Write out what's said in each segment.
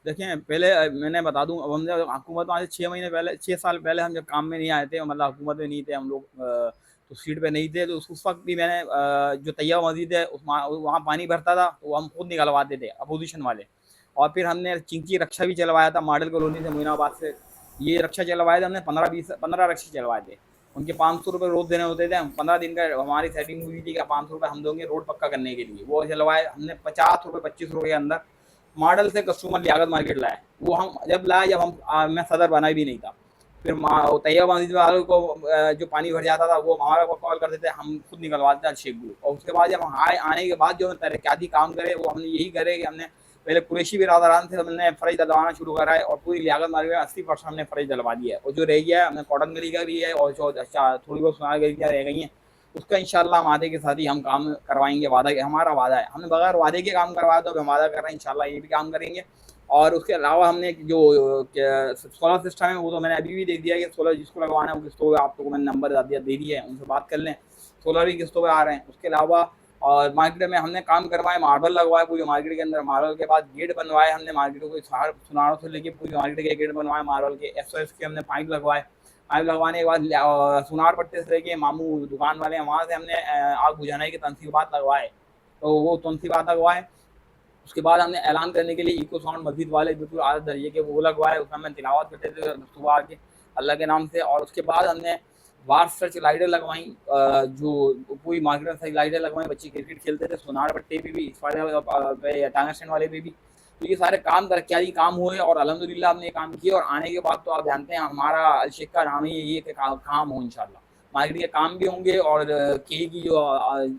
देखें पहले मैंने बता दूँ, अब हमने हुकूमत में आज 6 महीने पहले, 6 साल पहले हम जब काम में नहीं आए थे, मतलब हुकूमत में नहीं थे हम लोग, तो सीट पे नहीं थे, तो उस वक़्त भी मैंने जो तैयबा मस्जिद है उस वहाँ पानी भरता था, तो वो हम खुद निकलवाते थे अपोज़िशन वाले। और फिर हमने चिंकी रक्षा भी चलवाया था मॉडल कॉलोनी से, मोइनाबाद से। ये रक्षा चलवाए थे हमने, 15 रक्षे चलवाए थे। उनके 500 रुपये रोज़ देने होते थे। हम 15 दिन का हमारी सेटिंग हुई थी कि 500 रुपये हम देंगे रोड पक्का करने के लिए। वो चलवाए हमने 50 रुपये 25 रुपये के अंदर। मॉडल से कस्टमर लियाकत मार्केट लाए, वो हम जब लाए, जब हम मैं सदर बना भी नहीं था। फिर तैयब मस्जिद वालों को जो पानी भर जाता था वो हमारा को कॉल करते थे, हम खुद निकलवाते थे शेख ग्रुप। और उसके बाद जब हम आने के बाद जो तरक्याती काम करे वो हमने यही करे कि हमने पहले कुरैशी बिरादरान से हमने फ़रज डलवाना शुरू करा है, और पूरी लियाकत मार्केट में 80% हमने फ़रज डलवा दिया है। और जो रह गया है हमने कॉटन गली का भी है, और जो अच्छा थोड़ी बहुत सोनार गली रह गई हैं उसका इंशाल्लाह हम आधे के साथ ही हम काम करवाएंगे। वादा, हमारा वादा है, हमने बगैर वादे के काम करवाया, तो हम वादा कर रहे हैं इंशाल्लाह ये भी काम करेंगे। और उसके अलावा हमने जो सोलर सिस्टम है वो तो मैंने अभी भी दे दिया है कि सोलर जिसको लगवाना है वो किस्तों पे, आपको मैंने नंबर दे दिया है, उनसे बात कर लें। सोलर भी किस्तों पे आ रहे हैं। उसके अलावा और मार्केट में हमने काम करवाए, मार्बल लगवाए पूरी मार्केट के अंदर। मार्बल के बाद गेट बनवाए हमने मार्केटों को, सुनारों से लेके पूरी मार्केट के गेट बनवाए मार्बल के। एसओएस के हमने पाइप लगवाए। पाइप लगवाने के बाद सुनार पट्टे से लेके मामू दुकान वाले हैं वहाँ से हमने आग बुझाने के तनसीबात लगवाए, तो वो तनसीबात लगवाए। उसके बाद हमने ऐलान करने के लिए इको साउंड मस्जिद वाले बिल्कुल आला दर्जे के वो लगवाए, उसमें हमने तिलावत करते थे सुबह आके अल्लाह के नाम से। और उसके बाद हमने बाहर सर्च लाइटें लगवाई, जो पूरी मार्केट में सर्च लाइटें लगवाई। बच्चे क्रिकेट खेलते थे सोनार पट्टे पे भी, इस वाले टांगा स्टैंड वाले पे भी। तो ये सारे काम तरक्याती काम हुए, और अल्हम्दुलिल्लाह हमने ये काम किए। और आने के बाद तो आप जानते हैं हमारा अलशेख का नाम ही यही है कि काम हो इंशाल्लाह। मार्केट के काम भी होंगे, और के की जो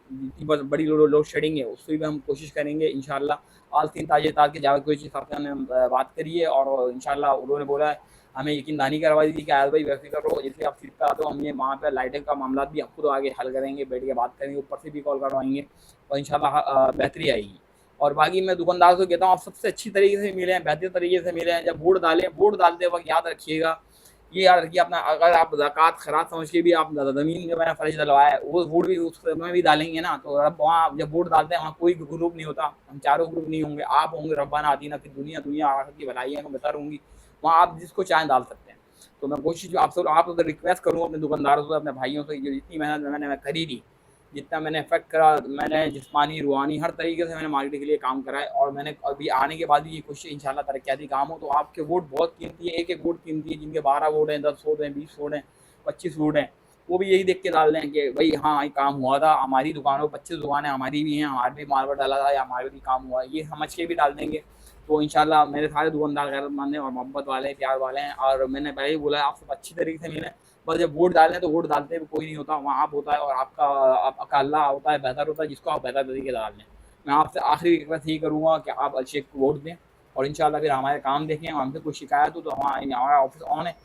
जितनी बड़ी लोड शेडिंग है उसकी भी हम कोशिश करेंगे इंशाल्लाह। आज 3 ताजे ताज के जावेद कोई साहब से हमने बात करी है, और इंशाल्लाह उन्होंने बोला है, हमें यकीन दहानी करवा दी थी कि आयात भाई बेफिक्र रहो, जैसे आप सीट पे आते हो हम ये वहाँ पे लाइटिंग का मामला भी हम खुद आगे हल करेंगे, बैठ के बात करेंगे, ऊपर से भी कॉल करवाएंगे, और इंशाल्लाह बेहतरी आएगी। और बाकी मैं दुकानदार को कहता हूँ आप सबसे अच्छी तरीके से मिले हैं, बेहतर तरीके से मिले हैं। जब वोट डालें, वोट डालते वक्त याद रखिएगा, ये याद रखिए अपना, अगर आप ज़कात खराज समझ के भी आप ज़मीन जो मैंने फ़र्ज डलवाया है वो वोट भी उस में भी डालेंगे ना, तो अब वहाँ जब वोट डालते हैं वहाँ कोई ग्रुप नहीं होता, हम चारों ग्रुप नहीं होंगे, आप होंगे रब्बाना आतीना फिर दुनिया, दुनिया आखिरत की भलाइयाँ में बेहतर होंगी, वहाँ आप जिसको चाहें डाल सकते हैं। तो मैं कोशिश आप रिक्वेस्ट करूँ अपने दुकानदारों से, अपने भाइयों से, जो जितनी मेहनत मैंने करी थी, जितना मैंने इफ़ेक्ट करा, मैंने जिस्मानी, रूहानी हर तरीके से मैंने मार्केट के लिए काम करा है। और मैंने अभी आने के बाद भी ये कोशिश इंशाल्लाह तरक्याती काम हो। तो आपके वोट बहुत कीमती है, एक-एक वोट कीमती है। जिनके 12 वोट हैं, 10 वोट हैं, 20 वोट हैं, 25 वोट हैं, वो भी यही देख के डाल दें कि भई हाँ, ये काम हुआ था। हमारी दुकानों पे 25 दुकानें हमारी भी हैं, हमारे भी मार्बल डाला था या हमारे भी काम हुआ है, ये समझ के भी डाल देंगे। तो इंशाल्लाह मेरे सारे दुकानदार गैरतमंद हैं और मोहब्बत वाले हैं, प्यार वाले हैं। और मैंने पहले ही बोला है, आप सब अच्छी तरीके से मिलें। बस जब वोट डालें तो वोट डालते हुए कोई नहीं होता, वहाँ आप होता है, और आपका अल्लाह होता है, बेहतर होता है, जिसको आप बेहतर तरीके से डाल दें। मैं आपसे आखिरी रिक्वेस्ट यही करूँगा कि आप अलशेख को वोट दें, और इंशाल्लाह फिर हमारे काम देखें। हमसे कोई शिकायत हो तो हमारा ऑफिस ऑन है।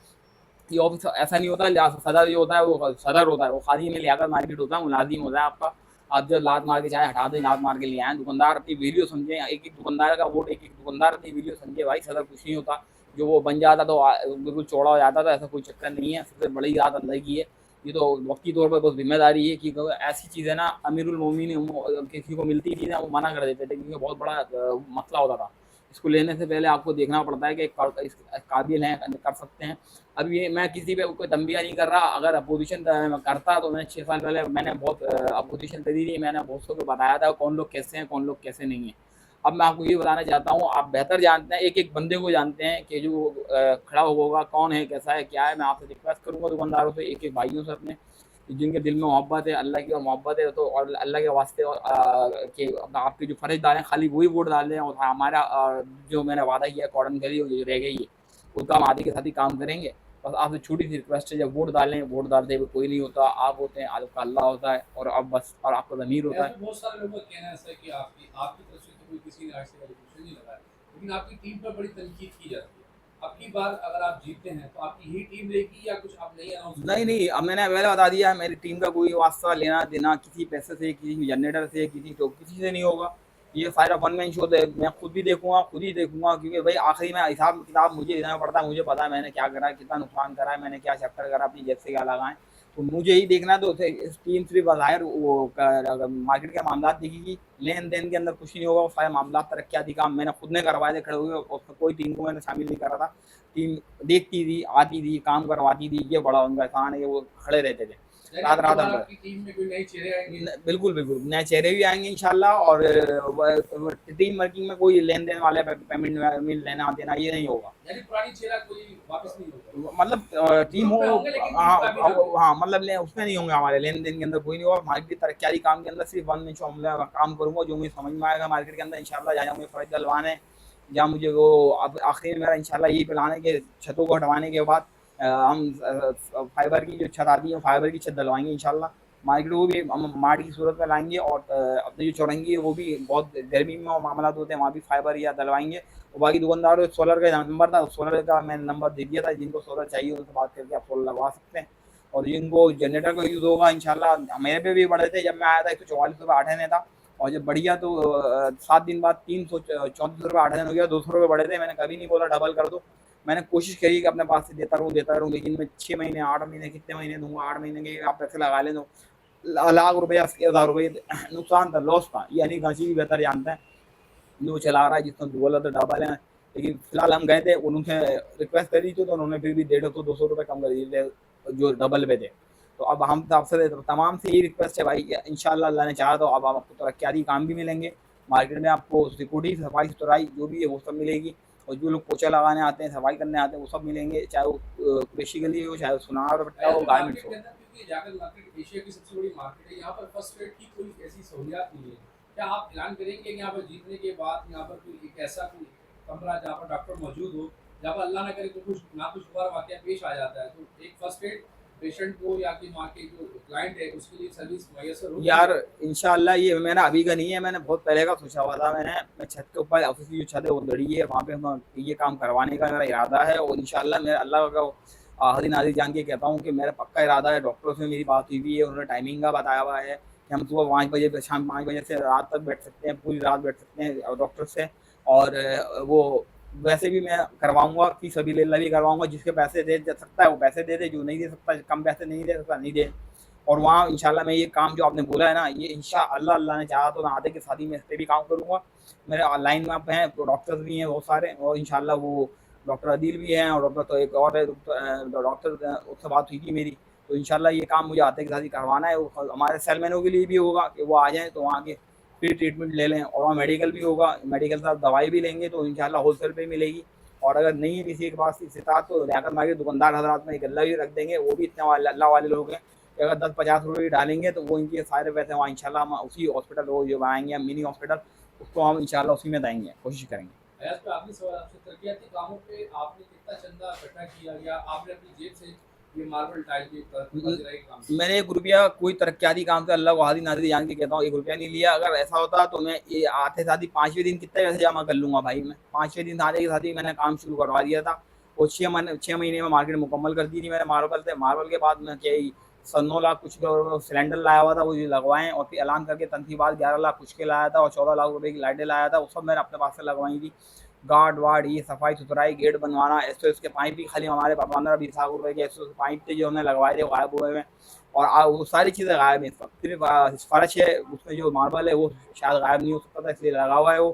ये ऑफिस ऐसा नहीं होता, सदर जो होता है वो सदर होता है, वो खादी में लियाकत मार्केट होता है, मुलाजिम होता है आपका। आप जब लात मार के चाहे हटा दें, लात मार के ले आएँ। दुकानदार अपनी वैल्यू समझें, एक-एक दुकानदार का वोट, एक-एक दुकानदार अपनी वैल्यू समझे। भाई सदर कुछ नहीं होता, जो वो बन जाता तो बिल्कुल चौड़ा हो जाता था, ऐसा कोई चक्कर नहीं है। सबसे बड़ी बात अल्लाह की है। ये तो वक्ती तौर पर बस ज़िम्मेदारी है कि ऐसी चीज़ है ना, अमीरुल मोमिनीन किसी को मिलती थी ना, वो मना कर देते थे, क्योंकि बहुत बड़ा मसला होता था। इसको लेने से पहले आपको देखना पड़ता है कि इस काबिल हैं, कर सकते हैं। अब ये मैं किसी पे कोई तंबिया नहीं कर रहा। अगर अपोजिशन करता तो मैं 6 साल पहले मैंने बहुत अपोजिशन करी थी, मैंने बहुत को बताया था कौन लोग कैसे हैं, कौन लोग कैसे नहीं हैं। अब मैं आपको ये बताना चाहता हूँ, आप बेहतर जानते हैं, एक-एक बंदे को जानते हैं कि जो खड़ा होगा कौन है, कैसा है, क्या है। मैं आपसे रिक्वेस्ट करूँगा दुकानदारों से, एक-एक भाइयों से अपने, जिनके दिल में मोहब्बत है अल्लाह की, और मोहब्बत है तो और अल्लाह के वास्ते, और कि आपके जो फ़र्ज़ डालें खाली वही वोट डाल दें। और हमारा जो मैंने वादा किया कॉटन करी जो रह गई है, उसका हम आधे के साथ ही काम करेंगे। बस आपसे छोटी सी रिक्वेस्ट है, जब वोट डालें, वोट डालते हुए कोई नहीं होता, आप होते हैं, आपका अल्लाह होता है, और अब बस, और आपका ज़मीर होता है। ऐसे बहुत सारे लोगों का कहना ऐसा है कि आपकी आपकी तरफ से तो कोई किसी ने आज तक एलिगेशन नहीं लगाया, लेकिन आपकी टीम पर बड़ी तनकीद की जाती है। अब की बार अगर आप जीतते हैं तो आपकी ही टीम रहेगी या कुछ आप नई अनाउंस नहीं, करेंगे? नहीं, अब मैंने पहले बता दिया है, मेरी टीम का कोई वास्ता लेना-देना किसी पैसे से, किसी जनरेटर से, किसी से नहीं होगा। ये सारा वन मैन शो है, मैं खुद भी देखूँगा, खुद ही देखूँगा, क्योंकि भाई आखिरी में हिसाब-किताब मुझे देना पड़ता है, मुझे पता है मैंने क्या करा है, कितना नुकसान करा है, मैंने क्या चक्कर करा, अपनी जेब से क्या लगाएँ। तो मुझे यही देखना है, तो इस टीम सिर्फ बाहर वो मार्केट के मामला देखेगी, लेन देन के अंदर कुछ नहीं होगा, वो सारे मामला तरक्याती काम मैंने खुद ने करवाए थे खड़े हुए, उसमें कोई टीम को मैंने शामिल नहीं करा था। टीम देखती थी, आती थी, काम करवाती थी, ये बड़ा उनका एहसान है कि वो खड़े रहते थे यानी रात अब की रात बार भर। आपकी टीम में कोई नए चेहरे आएंगे? बिल्कुल बिल्कुल नए चेहरे भी आएंगे इंशाल्लाह, और टीम वर्किंग में कोई लेन देन वाले पेमेंट लेना देना ये नहीं होगा। यानी पुरानी चेहरा कोई वापस नहीं होगा? मतलब टीम ग्रुप हो, में होंगे लेकिन टीम हाँ काबिल होंगे? हाँ, मतलब उसमें नहीं होंगे, हमारे लेन देन के अंदर कोई नहीं होगा। मार्केट की तरक्याती काम के अंदर सिर्फ वन इंच काम करूंगा, जो मुझे समझ में आएगा मार्केट के अंदर इंशाल्लाह। जहाँ मुझे फर्ज डलवाना है, जहाँ मुझे वो, अब आखिर में मेरा इंशाल्लाह यही प्लान है कि छतों को हटवाने के बाद हम फाइबर की जो छत आती है, फाइबर की छत डलवाएंगे इंशाल्लाह। मार्केट को भी हम मार्ट की सूरत में लाएंगे, और अपनी जो चौरंगी है वो भी, बहुत गर्मी में मामला होते हैं वहाँ भी फाइबर या डलवाएंगे। और बाकी दुकानदार सोलर का नंबर था, सोलर का मैंने नंबर दे दिया था, जिनको सोलर चाहिए उनसे बात करके आप सोलर लगवा सकते हैं। और जिनको जनरेटर का यूज़ होगा इंशाल्लाह, मेरे पे भी बढ़े थे, जब मैं आया था 144 रुपये 8 आने था, और जब बढ़िया तो 7 दिन बाद 334 रुपये 8 हो गया, 200 रुपये बढ़े थे। मैंने कभी नहीं बोला डबल कर दो, मैंने कोशिश करी कि अपने पास से देता रहूँ, लेकिन मैं 6 महीने 8 महीने कितने महीने दूंगा, 8 महीने के आप पैसे लगा लें तो लाख रुपये 80,000 रुपये नुकसान था, लॉस था। यानी घासी भी बेहतर जानता है जो चला रहा है, जिसने बोला तो डबल है। लेकिन फिलहाल हम गए थे, उन्होंने रिक्वेस्ट करी थी, तो उन्होंने फिर भी 150-200 रुपये कम कर दिए थे जो डबल पे थे। तो अब हम तो आपसे तमाम से यही रिक्वेस्ट है भाई, इंशाल्लाह अल्लाह ने चाहा तो अब आपको तरक्याती काम भी मिलेंगे मार्केट में, आपको सिक्योरिटी, सफाई सुथराई जो भी है वो सब मिलेगी। और जो लोग पोछा लगाने आते हैं, सफाई करने आते हैं, वो सब मिलेंगे, चाहे वो कृषि गली हो, चाहे वो सुनार भट्टा हो, अयाज भाई, गारमेंट्स मार्केट हो। के अंदर, क्योंकि जाकर मार्केट एशिया की सबसे बड़ी मार्केट है, यहाँ पर फर्स्ट एड की कोई ऐसी सहूलियत नहीं है। क्या आप ऐलान करेंगे कि यहाँ पर जीतने के बाद यहाँ पर कोई एक ऐसा कोई कमरा जहाँ पर डॉक्टर मौजूद हो, जहाँ पर अल्लाह ना करे तो कुछ ना कुछ बार वाकया पेश आ जाता है, तो एक फर्स्ट एड पेशेंट को या कि वहाँ के जो क्लाइंट है उसके लिए सर्विस मैसर होगी यार क्या? इंशाल्लाह ये मेरा अभी का नहीं है, मैंने बहुत पहले का सोचा हुआ था। मैं छत के ऊपर ऑफिस की जो छत है वो लड़ी है, वहाँ पे हम ये काम करवाने का मेरा इरादा है। और इंशाल्लाह मेरा अल्लाह का आखिरी नाज़िर जान के कहता हूँ कि मेरा पक्का इरादा है। डॉक्टरों से मेरी बात हुई है, उन्होंने टाइमिंग का बताया हुआ है कि हम सुबह 5 बजे शाम 5 बजे से रात तक बैठ सकते हैं, पूरी रात बैठ सकते हैं डॉक्टर से। और वो वैसे भी मैं करवाऊंगा, फीस सबीलिल्लाह भी करवाऊंगा। जिसके पैसे दे सकता है वो पैसे दे दे, जो नहीं दे सकता, कम पैसे नहीं दे सकता नहीं दे। और वहाँ इंशाल्लाह मैं ये काम जो आपने बोला है ना, ये इंशाअल्लाह अल्लाह ने चाहा तो मैं आते की शादी में इस पे भी काम करूँगा। मेरे ऑनलाइन में आप हैं, तो डॉक्टर्स भी हैं बहुत सारे, और इंशाल्लाह वो डॉक्टर अदील भी हैं, और डॉक्टर तो एक और है डॉक्टर, उससे बात हुई थी मेरी। तो इंशाल्लाह ये काम मुझे आते की शादी करवाना है। वो हमारे सेलमैनों के लिए भी होगा कि वो आ जाएँ तो वहाँ के फ्री ट्रीटमेंट ले लें, और वहाँ मेडिकल भी होगा, मेडिकल साथ दवाई भी लेंगे तो इंशाल्लाह होलसेल पे मिलेगी। और अगर नहीं है किसी के पास इस्तात, तो लियाकत मार्केट दुकानदार हज़रात में एक गल्ला भी रख देंगे, वो भी इतने अल्लाह वाले लोग हैं कि अगर 10-50 रुपये भी डालेंगे तो वो इनके सारे पैसे वहाँ इंशाल्लाह हम उसी हॉस्पिटल वो जो बनाएंगे हम मिनी हॉस्पिटल, उसको हम इंशाल्लाह उसी में देंगे, कोशिश करेंगे। अयाज पे आखिरी सवाल आपसे, तरक्याती कामों पे आपने कितना चंदा इकट्ठा किया या आपने अपनी जेब से ये मार्बल टाइल के पजीराई काम किया? मैंने 1 रुपया कोई तरक्याती काम से, अल्लाह को हाज़िर नाज़िर जान के कहता हूँ, 1 रुपया नहीं लिया। अगर ऐसा होता तो मैं ये आते साथ ही 5वें दिन कितने पैसे जमा कर लूँगा भाई मैं। 5वें दिन आते के साथ ही मैंने काम शुरू करवा दिया था, और 6 महीने में मार्केट मुकम्मल कर दी थी मैंने मार्बल से। मार्बल के बाद मैं क्या ही 9 लाख कुछ का सिलेंडर लाया हुआ था, वो जो लगवाएँ, और फिर ऐलान करके तनकीबात 11 लाख कुछ के लाया था, और 14 लाख रुपए की लाइटें लाया था, वो सब मैंने अपने पास से लगवाई थी। गार्ड वार्ड, ये सफाई सुथराई, गेट बनवाना, एसओएस के पाइप भी खाली हमारे 15-20 लाख रुपए के एसओएस पाइप थे जो हमने लगवाए थे, वो गायब हुए हैं। और वो सारी चीज़ें गायब हैं। सिर्फ फर्श है, उसमें जो मार्बल है वो शायद गायब नहीं हो सकता था, इसलिए लगा हुआ है वो।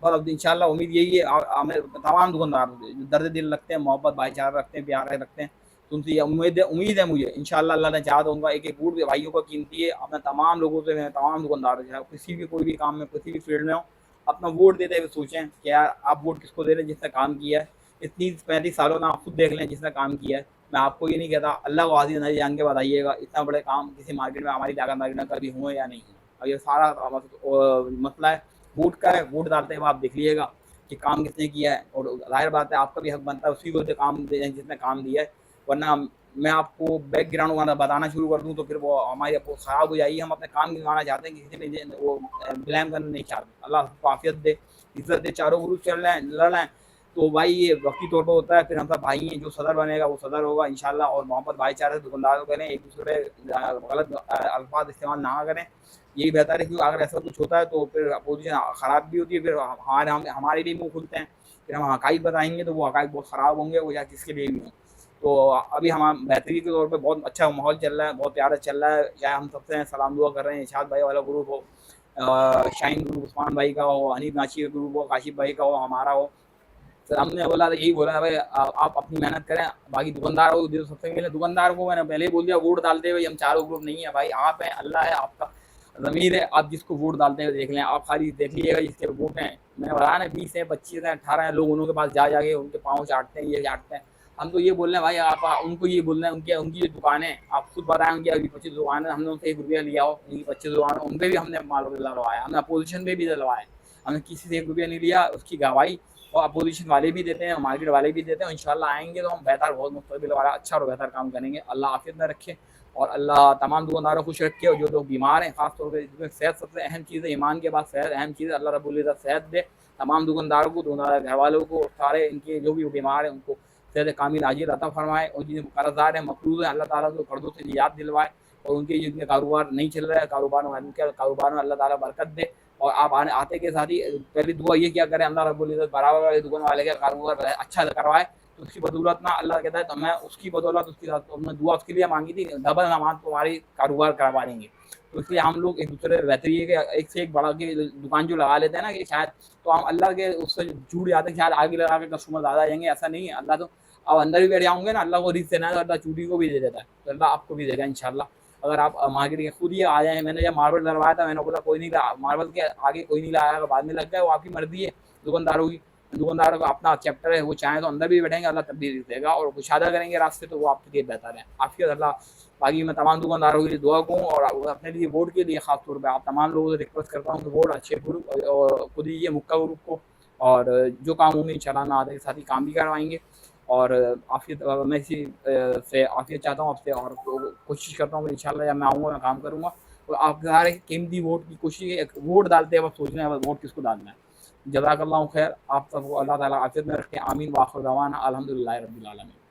बस अब इंशाल्लाह उम्मीद यही है, हमें तमाम दुकानदारों से जो दर्द दिल रखते हैं, मोहब्बत भाईचारा रखते हैं, प्यार रखते हैं, तो उनसे ये उम्मीद है मुझे इंशाल्लाह अल्लाह ने चाहा तो उनका एक एक वोट भी भाइयों का कीमती है। अपने तमाम लोगों से, मैं तमाम दुकानदारों से, किसी भी कोई भी काम में, किसी भी फील्ड में हो, अपना वोट देते हुए सोचें कि यार आप वोट किसको दे रहे हैं, जिसने काम किया है इतनी 35 सालों में। आप खुद देख लें जिसने काम किया है। मैं आपको ये नहीं कहता, अल्लाह को हाज़िर नाज़िर जान के बताइएगा इतना बड़े काम किसी मार्केट में, हमारी लागत मार्केट में कभी हुए या नहीं हुए। अब ये सारा मसला है वोट का है। वोट डालते हुए आप देख लीजिएगा कि काम किसने किया है, और ज़ाहिर बात है आपका भी हक बनता है उसी को तो काम दें जिसने काम दिया है। वरना मैं आपको बैकग्राउंड वाला बताना शुरू कर दूँ तो फिर वो हमारी अप्रोच ख़राब हो जाएगी। हम अपने काम गिनवाना चाहते हैं, किसी पे वो ब्लेम करना नहीं चाहते। अल्लाह सबको आफ़ियत दे, इज़्ज़त दे। चारों ग्रुप चल रहे हैं, लड़ रहे हैं, तो भाई ये वक्ती तौर पर होता है। फिर हम सब भाई हैं, जो सदर बनेगा वो सदर होगा इंशाल्लाह। और मोहब्बत भाईचारे से दुकानदारों करें, एक दूसरे पे गलत अल्फाज इस्तेमाल ना करें, यही बेहतर है। क्योंकि अगर ऐसा कुछ होता है तो फिर अपोजिशन ख़राब भी होती है, फिर हमारे भी मुँह खुलते हैं, फिर हम हक़ाइक़ बताएँगे तो वो हक़ाइक़ बहुत ख़राब होंगे, वो या किसके लिए भी हों। तो अभी हम बेहतरी के तौर पे बहुत अच्छा माहौल चल रहा है, बहुत प्यारा चल रहा है। चाहे हम सबसे सलाम दुआ कर रहे हैं, इरशाद भाई वाला ग्रुप हो, शाहीन ग्रुप उस्मान भाई का हो, हनीफ नाची का ग्रुप हो, काशिफ भाई का हो, हमारा हो। सर हमने बोला था, यही बोला भाई आप अपनी मेहनत करें, बाकी दुकानदार को जो सबसे पहले दुकानदार को मैंने पहले ही बोल दिया, वोट डालते हुए हम चारों ग्रुप नहीं है भाई, आप हैं, अल्लाह है, आपका ज़मीर है, आप जिसको वोट डालते हैं देख लें, आप खाली देख लीजिएगा जिसके वोट हैं। मैंने बताया ना 20 हैं, 25 हैं, 18 हैं लोग, उनके पास जा जाके उनके पाँव चाटते हैं, ये चाटते हैं। हम तो ये बोल रहे हैं भाई, आप उनको ये बोल रहे हैं, उनकी उनकी जो दुकानें आप खुद बताएं, उनकी अभी 25 दुकानें, हमने उनसे 1 रुपया लिया हो, उनकी 25 दुकान उन पर भी हमने माल डलवाया, हमने अपोजिशन पे भी डलवाया, हमने किसी से 1 रुपया नहीं लिया, उसकी गवाही और अपोजिशन वाले भी देते हैं, मार्केट वाले भी देते हैं। इंशाल्लाह आएंगे तो हम बेहतर बहुत मुस्तकबिल वाला अच्छा और बेहतर काम करेंगे। अल्लाह आफियत में रखे और अल्लाह तमाम दुकानदारों को खुश रखे, और जो लोग बीमार हैं खासतौर पर जिसमें सेहत सबसे अहम चीज़ है, ईमान के बाद सेहत अहम चीज़ है, अल्लाह रब्बुल इज़्ज़त सेहत दे तमाम दुकानदारों को, दुकानदार घर वालों को, सारे इनके जो भी बीमार हैं उनको सेहत कामिल आजिल अता फरमाए, और जिन कर्जदार हैं मकरूज़ हैं अल्लाह ताला को कर्ज़ों से निजात दिलवाए, और उनके जिनके कारोबार नहीं चल रहा है कारोबार में अल्लाह ताला बरकत दे। और आप आते के साथ ही पहली दुआ ये क्या करें, अल्लाह रब्बुल इज़्ज़त बराबर वाले दुकान वाले का कारोबार अच्छा करवाए, तो उसकी बदौलत ना अल्लाह कहता है तो मैं उसकी बदौलत उसके साथ तो मैं दुआ उसके लिए मांगी थी, डबल नमाज तुम्हारी कारोबार करवा देंगे। तो इसलिए हम लोग एक दूसरे बेहतर ये कि एक से एक बढ़ा के दुकान जो लगा लेते हैं ना कि शायद, तो हम अल्लाह के उससे जुड़ जाते हैं, शायद आगे लगा के कस्टमर ज़्यादा आ जाएंगे, ऐसा नहीं है। अल्लाह तो अब अंदर भी बैठ जाओगे ना, अल्लाह को रिस्क देना है तो अल्लाह चूड़ी को भी दे देता है, तो अल्लाह आपको भी देगा इंशाल्लाह। अगर आप मार्केट के खुद ही आ जाएँ, मैंने जब मार्बल डलवाया था मैंने बोला कोई नहीं मार्बल के आगे कोई नहीं लाया, बाद में लग जाए वो आपकी मर्ज़ी है दुकानदारों की। दुकानदारों का अपना चैप्टर है, वो चाहें तो अंदर भी बैठेंगे, अल्लाह तब भी रिज़्क देगा, और कुशादा करेंगे रास्ते तो वो आपके लिए बेहतर है। आफ़ियत अल्लाह। बाकी मैं तमाम दुकानदारों के लिए दुआ कहूँ, और अपने लिए वोट के लिए ख़ास तौर पे आप तमाम लोगों से रिक्वेस्ट करता हूँ कि वोट अच्छे ग्रुप को दीजिए, मुक्का ग्रुप को, और जो काम होंगे इंशाल्लाह मैं आते के साथ ही काम भी करवाएँगे। और आफ़ियत मैं इसी से आफ़ियत चाहता हूँ आपसे, और कोशिश करता हूँ कि इंशाल्लाह जब मैं आऊँगा मैं काम करूँगा। और आप सारे कीमती वोट की कोशिश है, वोट डालते वक़्त सोचना है वोट किसको डालना है। जज़ाकल्लाहु खैर, आप सबको अल्लाह ताला आफ़ियत में रखे। आमीन व आखिर दवाना अल्हम्दुलिल्लाहि रब्बिल आलमीन।